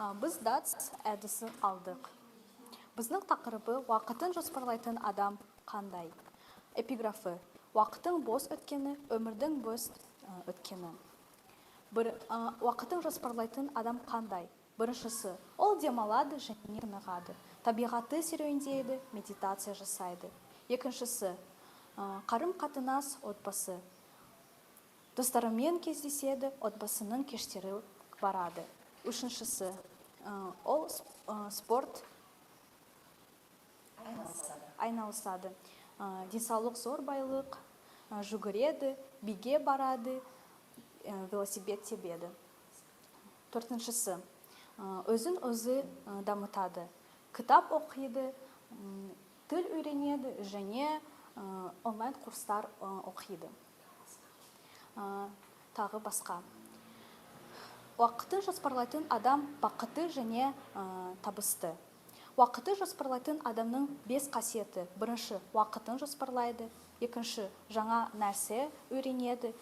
Біз датс әдісі алдық. Біздің тақырыбы уақытын жоспарлайтын адам қандай? Эпиграфы: уақытың бос өткені, өмірдің бос өткені. Уақытын жоспарлайтын адам қандай? Біріншісі, ол демалады және тынығады. Табиғатты серуендейді, медитация жасайды. Екіншісі, қарым-қатынас отбасы. Достарымен кездеседі, отбасының кештері барады. Үшіншісі, ол спорт айналысады. Денсаулық зор байлық, жүгіреді, биге барады, велосипед тебеді. Төртіншісі, өзін өзі дамытады. Кітап оқиды, тіл үйренеді және онлайн курстар оқиды. Тағы басқа. Уақытын жоспарлайтын адам бақытты және табысты. Уақытты жоспарлайтын адамның 5 қасиеті. Бірінші, уақытын жоспарлайды. Екінші, жаңа нәрсе үйренеді.